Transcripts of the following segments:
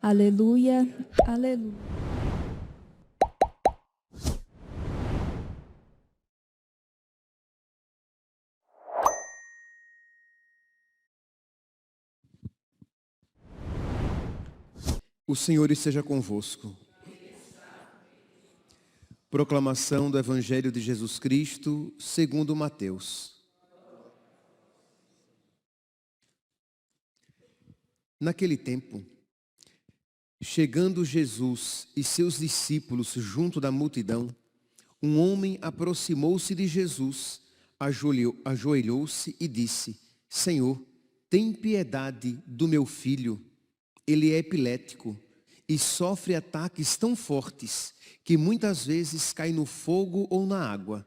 Aleluia, aleluia. O Senhor esteja convosco. Proclamação do Evangelho de Jesus Cristo, segundo Mateus. Naquele tempo, chegando Jesus e seus discípulos junto da multidão, um homem aproximou-se de Jesus, ajoelhou-se e disse: Senhor, tem piedade do meu filho. Ele é epilético e sofre ataques tão fortes que muitas vezes cai no fogo ou na água.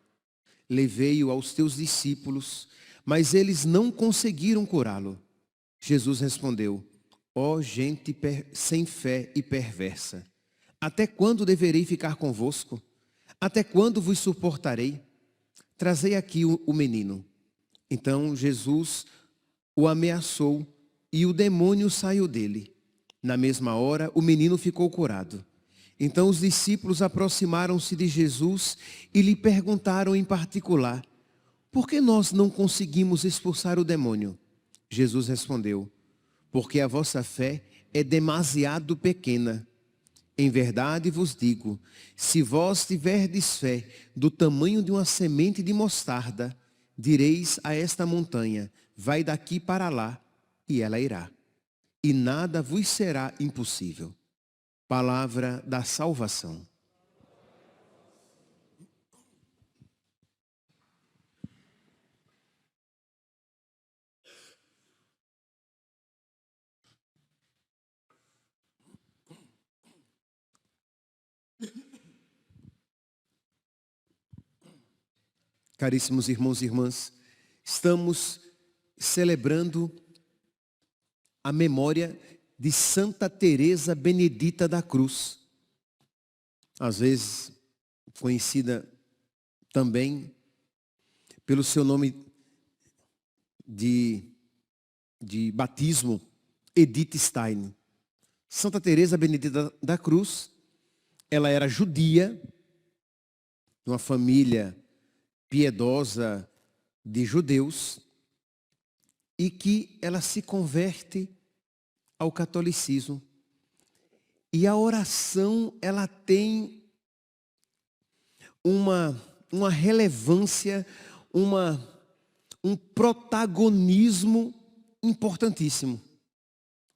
Levei-o aos teus discípulos, mas eles não conseguiram curá-lo. Jesus respondeu: Ó gente sem fé e perversa, até quando deverei ficar convosco? Até quando vos suportarei? Trazei aqui o menino. Então Jesus o ameaçou e o demônio saiu dele. Na mesma hora, o menino ficou curado. Então os discípulos aproximaram-se de Jesus e lhe perguntaram em particular: por que nós não conseguimos expulsar o demônio? Jesus respondeu: porque a vossa fé é demasiado pequena. Em verdade vos digo, se vós tiverdes fé do tamanho de uma semente de mostarda, direis a esta montanha: vai daqui para lá, e ela irá. E nada vos será impossível. Palavra da salvação. Caríssimos irmãos e irmãs, estamos celebrando a memória de Santa Teresa Benedita da Cruz, às vezes conhecida também pelo seu nome de batismo, Edith Stein. Santa Teresa Benedita da Cruz, ela era judia, de uma família piedosa de judeus, e que ela se converte ao catolicismo. E a oração, ela tem uma relevância, um protagonismo importantíssimo.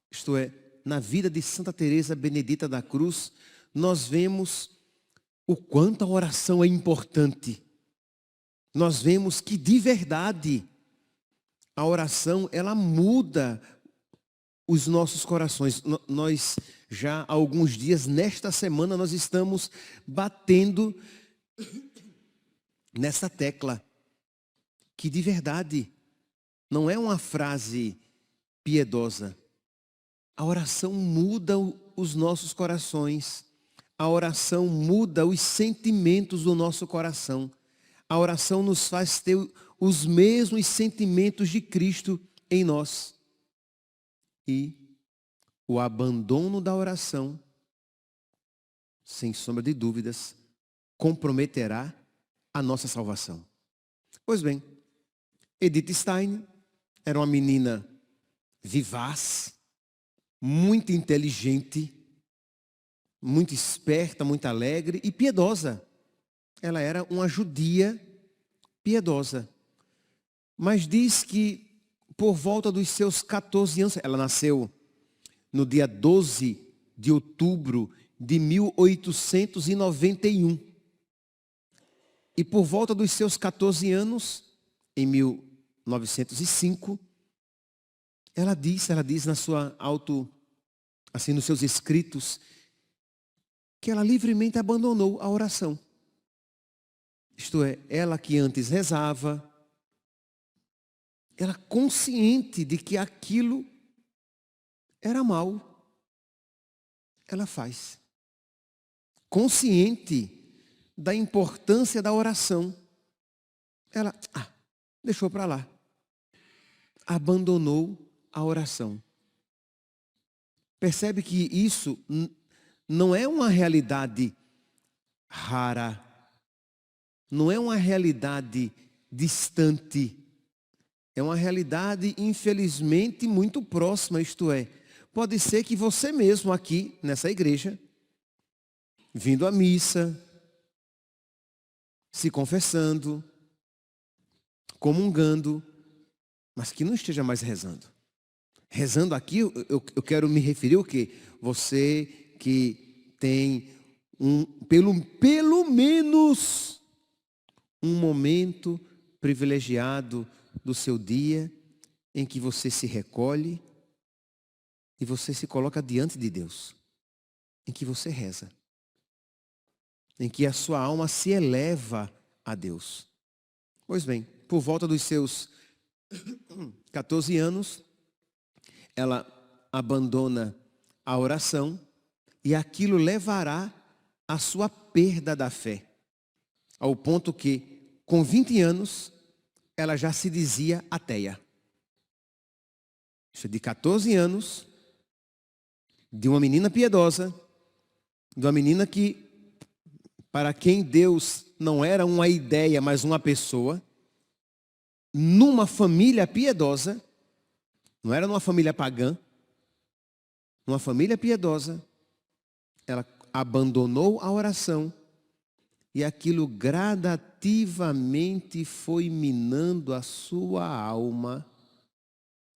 Isto é, na vida de Santa Teresa Benedita da Cruz, nós vemos o quanto a oração é importante. Nós vemos que, de verdade, a oração, ela muda os nossos corações. Nós já há alguns dias, nesta semana, nós estamos batendo nessa tecla, que de verdade não é uma frase piedosa. A oração muda os nossos corações. A oração muda os sentimentos do nosso coração. A oração nos faz ter os mesmos sentimentos de Cristo em nós. E o abandono da oração, sem sombra de dúvidas, comprometerá a nossa salvação. Pois bem, Edith Stein era uma menina vivaz, muito inteligente, muito esperta, muito alegre e piedosa. Ela era uma judia piedosa. Mas diz que por volta dos seus 14 anos, ela nasceu no dia 12 de outubro de 1891. E por volta dos seus 14 anos, em 1905, ela diz na sua nos seus escritos, que ela livremente abandonou a oração. Isto é, ela que antes rezava, ela consciente de que aquilo era mal, ela faz. Consciente da importância da oração. Ela deixou para lá. Abandonou a oração. Percebe que isso não é uma realidade rara, não é uma realidade distante, é uma realidade, infelizmente, muito próxima, isto é, pode ser que você mesmo aqui, nessa igreja, vindo à missa, se confessando, comungando, mas que não esteja mais rezando. Rezando aqui, eu quero me referir ao quê? Você que tem pelo menos um momento privilegiado do seu dia em que você se recolhe e você se coloca diante de Deus, em que você reza, em que a sua alma se eleva a Deus. Pois bem, por volta dos seus 14 anos, ela abandona a oração e aquilo levará à sua perda da fé. Ao ponto que, com 20 anos, ela já se dizia ateia. Isso é de 14 anos, de uma menina piedosa, de uma menina que, para quem Deus não era uma ideia, mas uma pessoa, numa família piedosa, não era numa família pagã, numa família piedosa, ela abandonou a oração e aquilo gradativamente foi minando a sua alma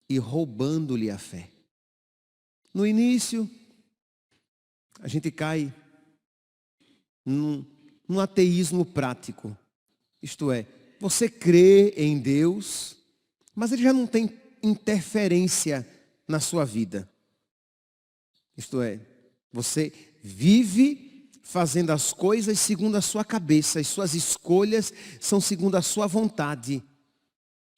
e roubando-lhe a fé. No início, a gente cai num ateísmo prático. Isto é, você crê em Deus, mas ele já não tem interferência na sua vida. Isto é, você vive fazendo as coisas segundo a sua cabeça, as suas escolhas são segundo a sua vontade.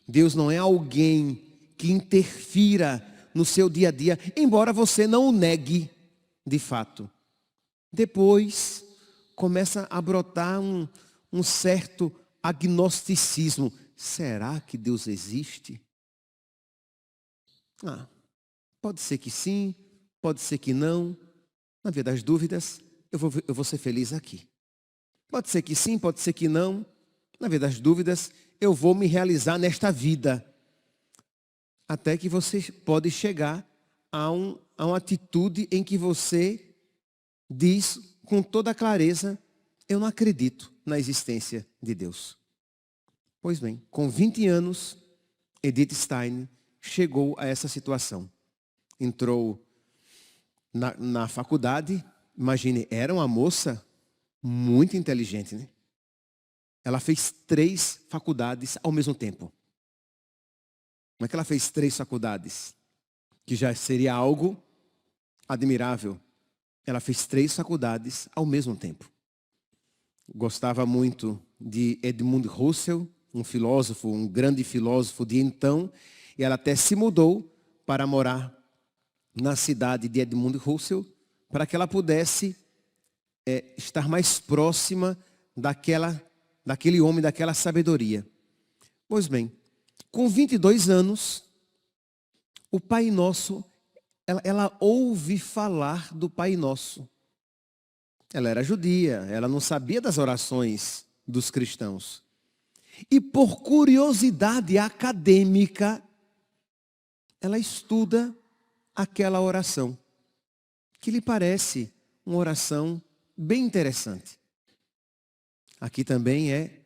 Deus não é alguém que interfira no seu dia a dia, embora você não o negue de fato. Depois começa a brotar um certo agnosticismo. Será que Deus existe? Pode ser que sim, pode ser que não. Na via das dúvidas, eu vou ser feliz aqui. Pode ser que sim, pode ser que não. Na via das dúvidas, eu vou me realizar nesta vida. Até que você pode chegar a uma atitude em que você diz com toda clareza, eu não acredito na existência de Deus. Pois bem, com 20 anos, Edith Stein chegou a essa situação. Entrou na faculdade, imagine, era uma moça muito inteligente, né? Ela fez 3 faculdades ao mesmo tempo. Como é que ela fez 3 faculdades? Que já seria algo admirável. Ela fez 3 faculdades ao mesmo tempo. Gostava muito de Edmund Husserl, um filósofo, um grande filósofo de então, e ela até se mudou para morar na cidade de Edmund Husserl, para que ela pudesse estar mais próxima daquele homem, daquela sabedoria. Pois bem, com 22 anos, o Pai Nosso, ela ouve falar do Pai Nosso. Ela era judia, ela não sabia das orações dos cristãos. E por curiosidade acadêmica, ela estuda aquela oração, que lhe parece uma oração bem interessante. Aqui também é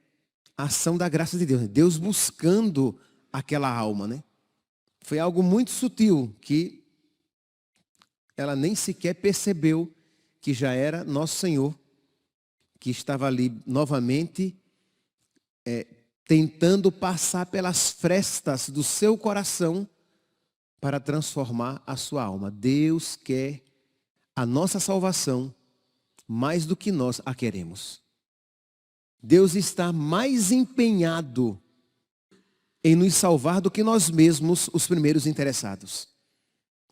a ação da graça de Deus, Deus buscando aquela alma, né? Foi algo muito sutil, que ela nem sequer percebeu que já era nosso Senhor, que estava ali novamente tentando passar pelas frestas do seu coração para transformar a sua alma. Deus quer a nossa salvação mais do que nós a queremos. Deus está mais empenhado em nos salvar do que nós mesmos, os primeiros interessados.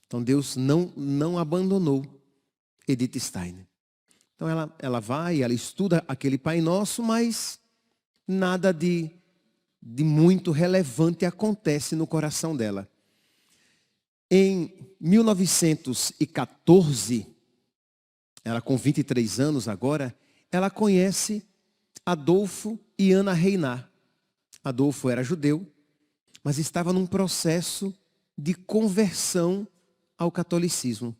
Então Deus não abandonou Edith Stein. Então ela vai, ela estuda aquele Pai Nosso, mas nada de muito relevante acontece no coração dela. Em 1914, ela com 23 anos agora, ela conhece Adolfo e Ana Reinhard. Adolfo era judeu, mas estava num processo de conversão ao catolicismo.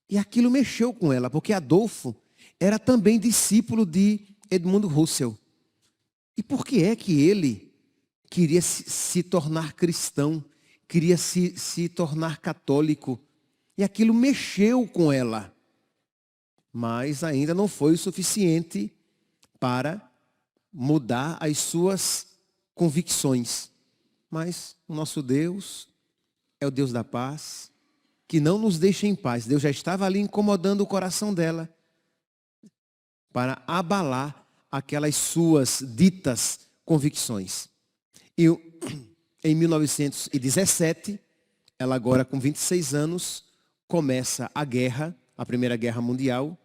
E aquilo mexeu com ela, porque Adolfo era também discípulo de Edmund Husserl. E por que é que ele queria se tornar cristão, queria se tornar católico? E aquilo mexeu com ela. Mas ainda não foi o suficiente para mudar as suas convicções. Mas o nosso Deus é o Deus da paz, que não nos deixa em paz. Deus já estava ali incomodando o coração dela para abalar aquelas suas ditas convicções. E em 1917, ela agora com 26 anos, começa a guerra, a Primeira Guerra Mundial,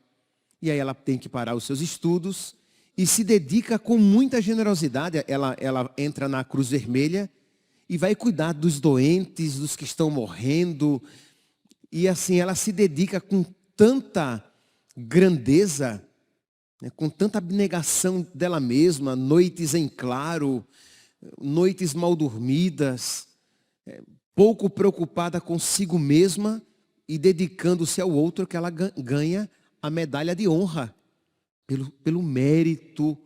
e aí ela tem que parar os seus estudos e se dedica com muita generosidade. Ela entra na Cruz Vermelha e vai cuidar dos doentes, dos que estão morrendo. E assim, ela se dedica com tanta grandeza, né, com tanta abnegação dela mesma, noites em claro, noites mal dormidas, pouco preocupada consigo mesma e dedicando-se ao outro, que ela ganha a medalha de honra pelo mérito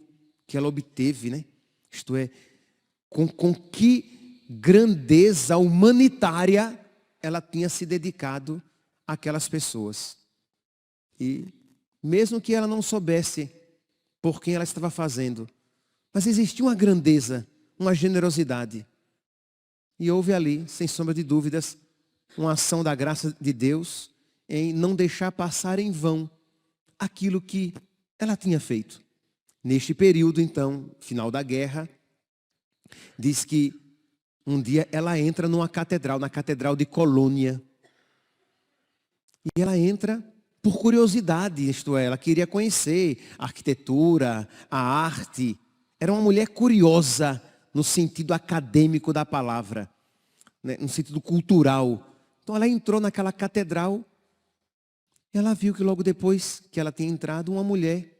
que ela obteve, né? Isto é, com que grandeza humanitária ela tinha se dedicado àquelas pessoas. E mesmo que ela não soubesse por quem ela estava fazendo, mas existia uma grandeza, uma generosidade. E houve ali, sem sombra de dúvidas, uma ação da graça de Deus em não deixar passar em vão aquilo que ela tinha feito. Neste período, então, final da guerra, diz que um dia ela entra numa catedral, na Catedral de Colônia. E ela entra por curiosidade, isto é, ela queria conhecer a arquitetura, a arte. Era uma mulher curiosa no sentido acadêmico da palavra, né, no sentido cultural. Então ela entrou naquela catedral e ela viu que logo depois que ela tinha entrado, uma mulher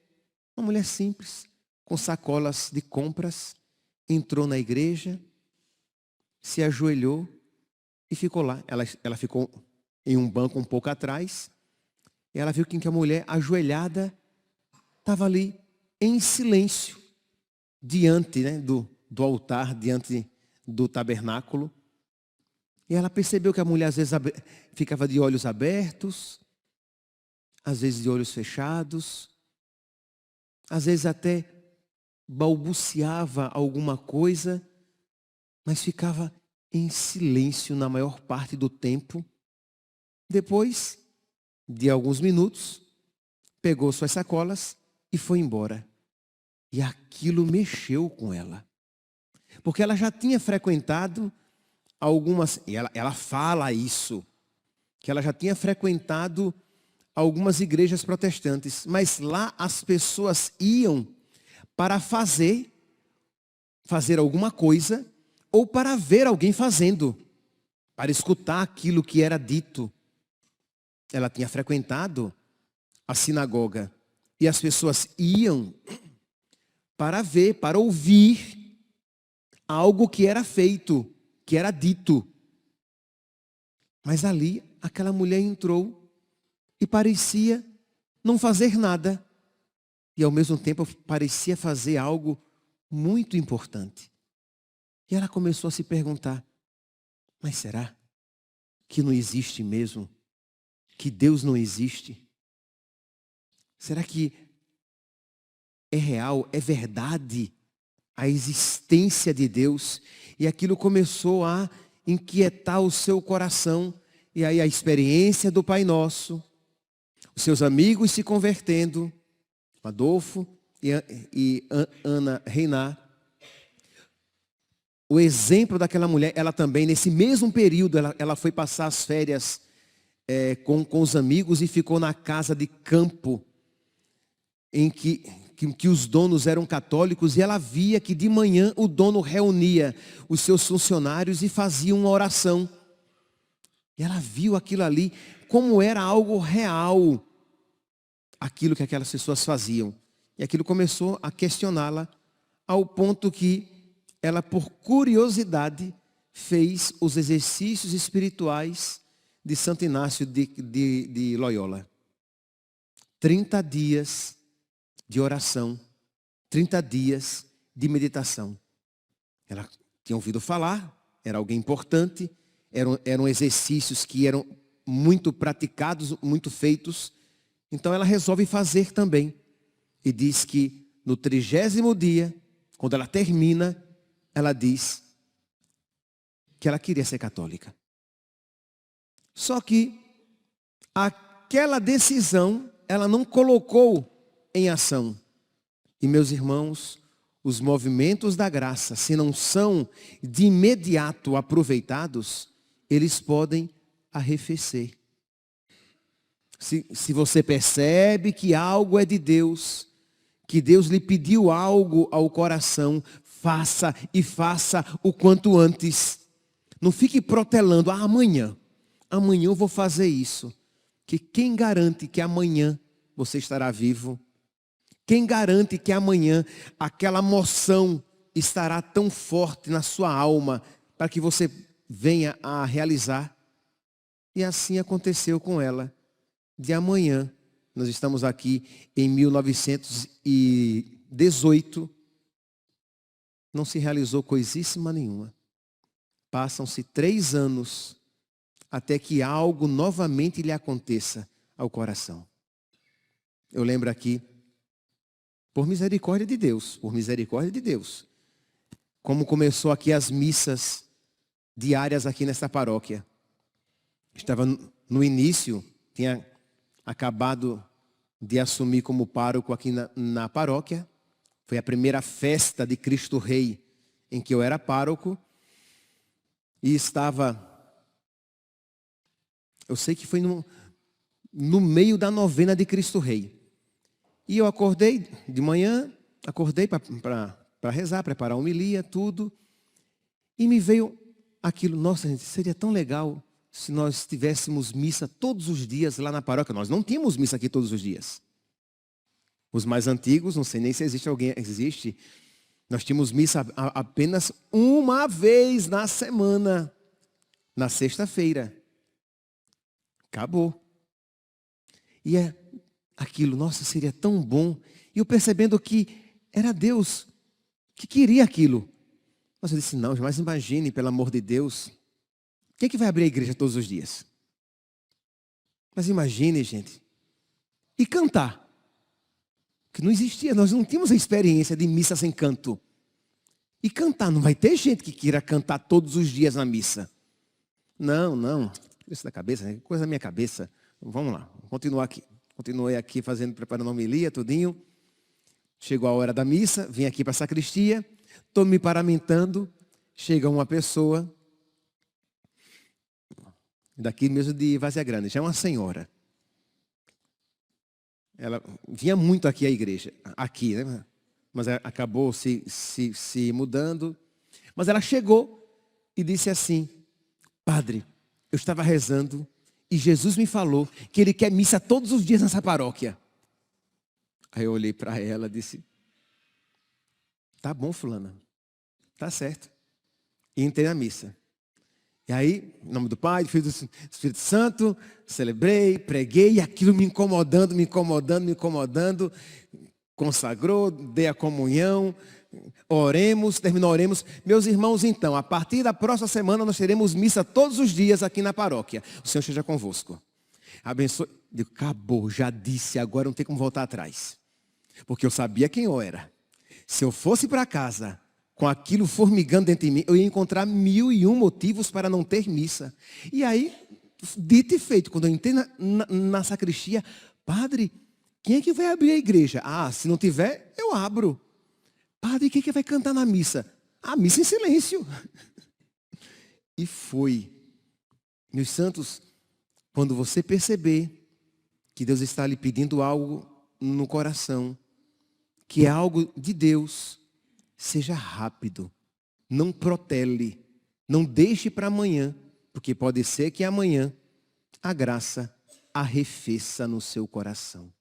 simples, com sacolas de compras, entrou na igreja, se ajoelhou e ficou lá. Ela ficou em um banco um pouco atrás. E ela viu que a mulher ajoelhada estava ali em silêncio, diante, né, do altar, diante do tabernáculo. E ela percebeu que a mulher às vezes ficava de olhos abertos, às vezes de olhos fechados, às vezes até balbuciava alguma coisa, mas ficava em silêncio na maior parte do tempo. Depois de alguns minutos, pegou suas sacolas e foi embora. E aquilo mexeu com ela. Porque ela já tinha frequentado algumas, e ela fala isso, que ela já tinha frequentado algumas igrejas protestantes, mas lá as pessoas iam para fazer alguma coisa, ou para ver alguém fazendo, para escutar aquilo que era dito. Ela tinha frequentado a sinagoga, e as pessoas iam para ver, para ouvir algo que era feito, que era dito. Mas ali, aquela mulher entrou e parecia não fazer nada. E ao mesmo tempo parecia fazer algo muito importante. E ela começou a se perguntar, mas será que não existe mesmo? Que Deus não existe? Será que é real, é verdade a existência de Deus? E aquilo começou a inquietar o seu coração. E aí a experiência do Pai Nosso, os seus amigos se convertendo, Adolfo e Ana Reinhard. O exemplo daquela mulher, ela também, nesse mesmo período, ela foi passar as férias com os amigos e ficou na casa de campo em que os donos eram católicos, e ela via que de manhã o dono reunia os seus funcionários e fazia uma oração. E ela viu aquilo ali como era algo real, aquilo que aquelas pessoas faziam. E aquilo começou a questioná-la, ao ponto que ela, por curiosidade, fez os exercícios espirituais de Santo Inácio de Loyola. 30 dias de oração, 30 dias de meditação. Ela tinha ouvido falar, era alguém importante, eram exercícios que eram muito praticados, muito feitos. Então ela resolve fazer também. E diz que no 30º dia, quando ela termina, ela diz que ela queria ser católica. Só que aquela decisão ela não colocou em ação. E meus irmãos, os movimentos da graça, se não são de imediato aproveitados, eles podem arrefecer. Se você percebe que algo é de Deus, que Deus lhe pediu algo ao coração, faça e faça o quanto antes. Não fique protelando, amanhã eu vou fazer isso. Que quem garante que amanhã você estará vivo? Quem garante que amanhã aquela emoção estará tão forte na sua alma para que você venha a realizar? E assim aconteceu com ela. De amanhã, nós estamos aqui em 1918, não se realizou coisíssima nenhuma. Passam-se 3 anos até que algo novamente lhe aconteça ao coração. Eu lembro aqui, por misericórdia de Deus, como começou aqui as missas diárias aqui nesta paróquia. Estava no início, tinha acabado de assumir como pároco aqui na paróquia. Foi a primeira festa de Cristo Rei em que eu era pároco. E estava, eu sei que foi no meio da novena de Cristo Rei. E eu acordei de manhã, para rezar, preparar a homilia, tudo. E me veio aquilo, nossa gente, seria tão legal se nós tivéssemos missa todos os dias lá na paróquia. Nós não tínhamos missa aqui todos os dias. Os mais antigos, não sei nem se existe. Nós tínhamos missa apenas uma vez na semana, na sexta-feira. Acabou. E é aquilo, nossa, seria tão bom. E eu percebendo que era Deus que queria aquilo. Mas eu disse, não, mas imagine, pelo amor de Deus, quem é que vai abrir a igreja todos os dias? Mas imagine, gente. E cantar. Que não existia, nós não tínhamos a experiência de missa sem canto. E cantar, não vai ter gente que queira cantar todos os dias na missa. Não. Isso da cabeça, coisa da minha cabeça. Vamos lá, vou continuar aqui. Continuei aqui preparando a homilia, tudinho. Chegou a hora da missa, vim aqui para a sacristia, estou me paramentando, chega uma pessoa, daqui mesmo de Várzea Grande, já é uma senhora. Ela vinha muito aqui à igreja, aqui, né? Mas acabou se mudando. Mas ela chegou e disse assim, padre, eu estava rezando e Jesus me falou que Ele quer missa todos os dias nessa paróquia. Aí eu olhei para ela e disse, tá bom, fulana, tá certo. E entrei na missa. E aí, em nome do Pai, do Filho e do Espírito Santo, celebrei, preguei, e aquilo me incomodando, consagrou, dei a comunhão, oremos. Meus irmãos, então, a partir da próxima semana nós teremos missa todos os dias aqui na paróquia. O Senhor esteja convosco. Abençoe. Digo, acabou, já disse, agora não tem como voltar atrás. Porque eu sabia quem eu era. Se eu fosse para casa com aquilo formigando dentro de mim, eu ia encontrar 1001 motivos para não ter missa. E aí, dito e feito, quando eu entrei na sacristia, padre, quem é que vai abrir a igreja? Ah, se não tiver, eu abro. Padre, quem é que vai cantar na missa? A missa em silêncio. E foi. Meus santos, quando você perceber que Deus está lhe pedindo algo no coração, que é algo de Deus, seja rápido. Não protele. Não deixe para amanhã, porque pode ser que amanhã a graça arrefeça no seu coração.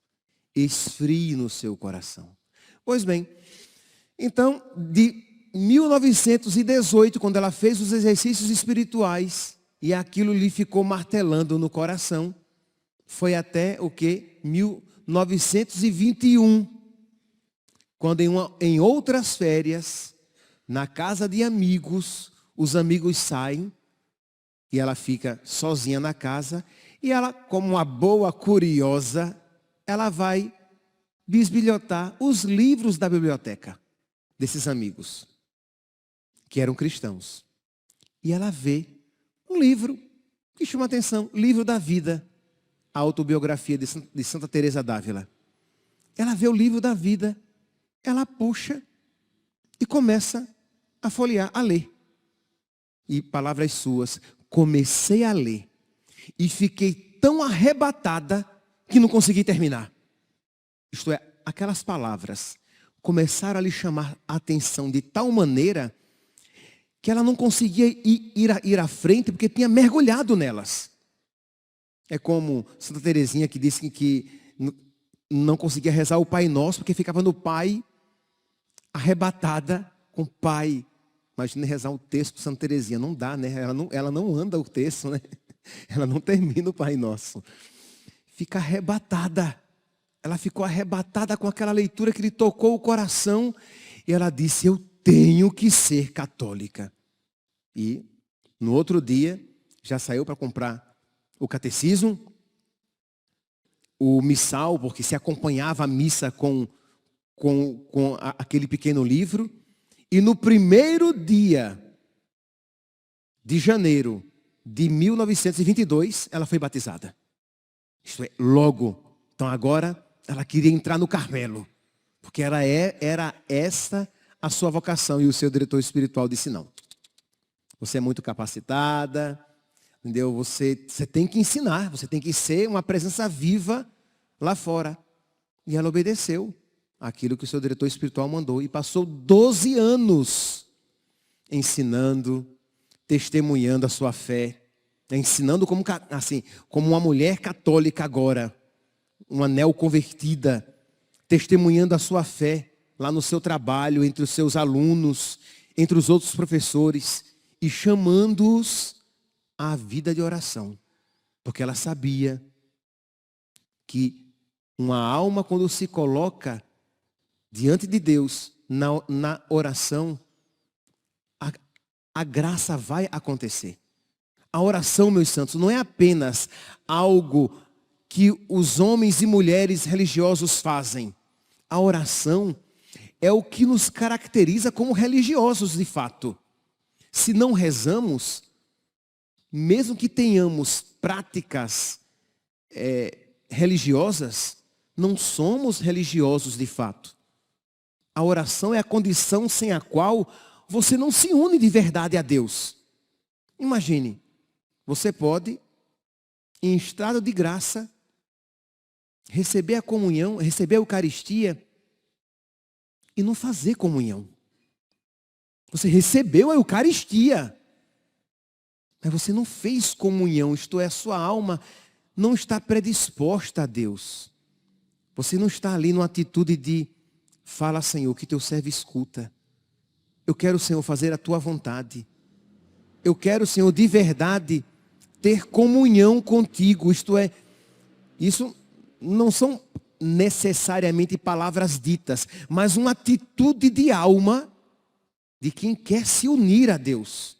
Esfrie no seu coração. Pois bem, então, de 1918, quando ela fez os exercícios espirituais, e aquilo lhe ficou martelando no coração, foi até o que? 1921, quando em outras férias, na casa de amigos, os amigos saem, e ela fica sozinha na casa, e ela, como uma boa curiosa, ela vai bisbilhotar os livros da biblioteca desses amigos, que eram cristãos. E ela vê um livro que chama atenção, Livro da Vida, a autobiografia de Santa Teresa d'Ávila. Ela vê o livro da vida, ela puxa e começa a folhear, a ler. E palavras suas, comecei a ler e fiquei tão arrebatada que não consegui terminar. Isto é, aquelas palavras começaram a lhe chamar a atenção de tal maneira que ela não conseguia ir à frente porque tinha mergulhado nelas. É como Santa Teresinha que disse que não conseguia rezar o Pai Nosso porque ficava no Pai, arrebatada com o Pai. Imagina rezar o texto de Santa Teresinha, não dá, né? Ela não anda o texto, né? Ela não termina o Pai Nosso. Fica arrebatada. Ela ficou arrebatada com aquela leitura que lhe tocou o coração. E ela disse, eu tenho que ser católica. E no outro dia, já saiu para comprar o catecismo, o missal, porque se acompanhava a missa com aquele pequeno livro. E no primeiro dia de janeiro de 1922, ela foi batizada. Isto é, logo. Então agora ela queria entrar no Carmelo, porque era essa a sua vocação. E o seu diretor espiritual disse não. Você é muito capacitada, entendeu? Você tem que ensinar, você tem que ser uma presença viva lá fora. E ela obedeceu aquilo que o seu diretor espiritual mandou e passou 12 anos ensinando, testemunhando a sua fé, ensinando como uma mulher católica agora, uma neoconvertida, testemunhando a sua fé lá no seu trabalho, entre os seus alunos, entre os outros professores e chamando-os à vida de oração, porque ela sabia que uma alma, quando se coloca diante de Deus na oração, a graça vai acontecer. A oração, meus santos, não é apenas algo que os homens e mulheres religiosos fazem. A oração é o que nos caracteriza como religiosos de fato. Se não rezamos, mesmo que tenhamos práticas religiosas, não somos religiosos de fato. A oração é a condição sem a qual você não se une de verdade a Deus. Imagine, você pode, em estado de graça, receber a comunhão, receber a Eucaristia e não fazer comunhão. Você recebeu a Eucaristia, mas você não fez comunhão, isto é, a sua alma não está predisposta a Deus. Você não está ali numa atitude de, fala, Senhor, que teu servo escuta. Eu quero, Senhor, fazer a tua vontade. Eu quero, Senhor, de verdade, ter comunhão contigo. Isto é, isso não são necessariamente palavras ditas, mas uma atitude de alma de quem quer se unir a Deus,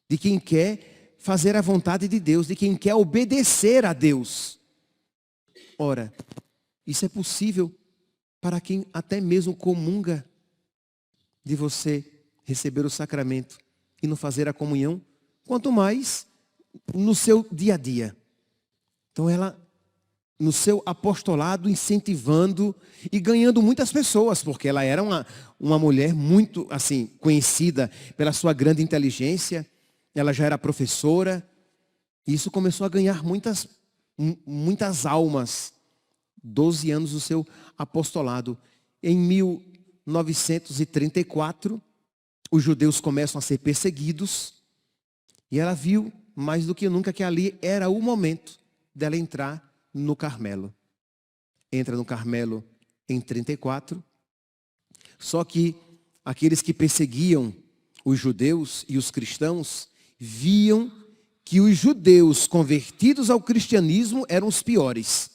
de quem quer fazer a vontade de Deus, de quem quer obedecer a Deus. Ora, isso é possível para quem até mesmo comunga de você receber o sacramento e não fazer a comunhão, quanto mais no seu dia a dia. Então ela, no seu apostolado, incentivando e ganhando muitas pessoas, porque ela era uma mulher muito conhecida pela sua grande inteligência, ela já era professora, e isso começou a ganhar muitas almas. 12 anos do seu apostolado. em 1934, os judeus começam a ser perseguidos, e ela viu, mais do que nunca, que ali era o momento dela entrar no Carmelo. Entra no Carmelo em 34, só que aqueles que perseguiam os judeus e os cristãos viam que os judeus convertidos ao cristianismo eram os piores.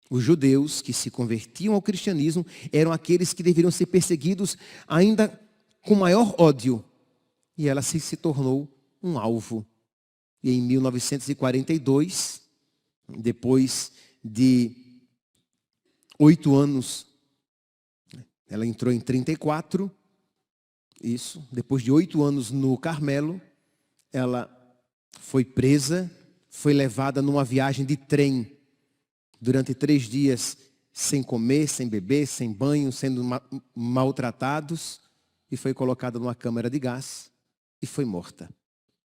Os judeus que se convertiam ao cristianismo eram aqueles que deveriam ser perseguidos ainda com maior ódio. E ela se tornou um alvo. E em 1942, depois de 8 anos, ela entrou em 34, isso, depois de 8 anos no Carmelo, ela foi presa, foi levada numa viagem de trem, durante 3 dias, sem comer, sem beber, sem banho, sendo maltratados, e foi colocada numa câmara de gás e foi morta.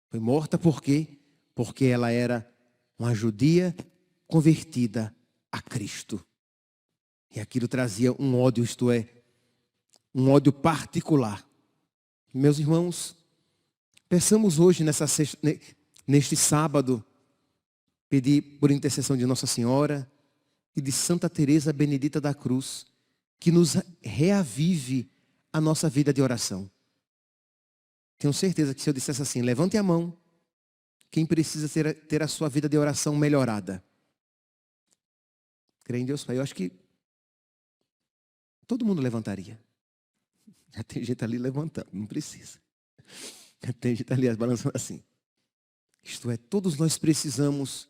Foi morta por quê? Porque ela era uma judia convertida a Cristo. E aquilo trazia um ódio, isto é, um ódio particular. Meus irmãos, peçamos hoje, neste sábado, pedir por intercessão de Nossa Senhora e de Santa Teresa Benedita da Cruz, que nos reavive a nossa vida de oração. Tenho certeza que se eu dissesse assim, levante a mão, quem precisa ter a sua vida de oração melhorada. Creio em Deus, Pai. Eu acho que todo mundo levantaria. Já tem gente ali levantando, não precisa. Já tem gente ali balançando assim. Isto é, todos nós precisamos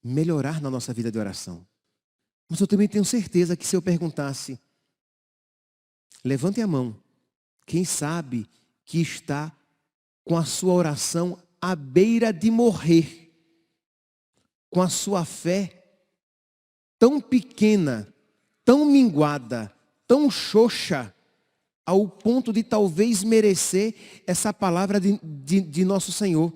melhorar na nossa vida de oração. Mas eu também tenho certeza que se eu perguntasse, levante a mão, quem sabe que está com a sua oração à beira de morrer, com a sua fé tão pequena, tão minguada, tão xoxa, ao ponto de talvez merecer essa palavra de nosso Senhor.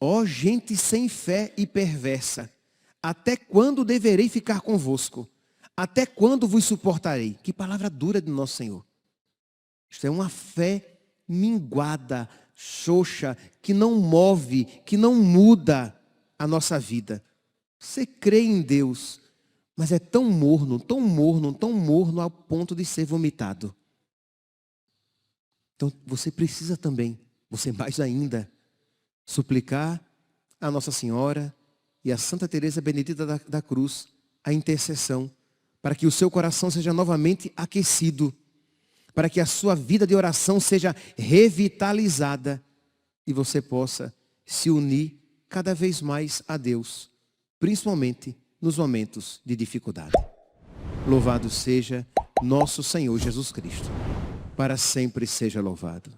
Ó gente sem fé e perversa, até quando deverei ficar convosco? Até quando vos suportarei? Que palavra dura de nosso Senhor. Isto é uma fé minguada, xoxa, que não move, que não muda a nossa vida. Você crê em Deus, mas é tão morno, tão morno, tão morno ao ponto de ser vomitado. Então você precisa também, você mais ainda, suplicar a Nossa Senhora e a Santa Teresa Benedita da Cruz a intercessão, para que o seu coração seja novamente aquecido, para que a sua vida de oração seja revitalizada e você possa se unir cada vez mais a Deus, principalmente nos momentos de dificuldade. Louvado seja nosso Senhor Jesus Cristo, para sempre seja louvado.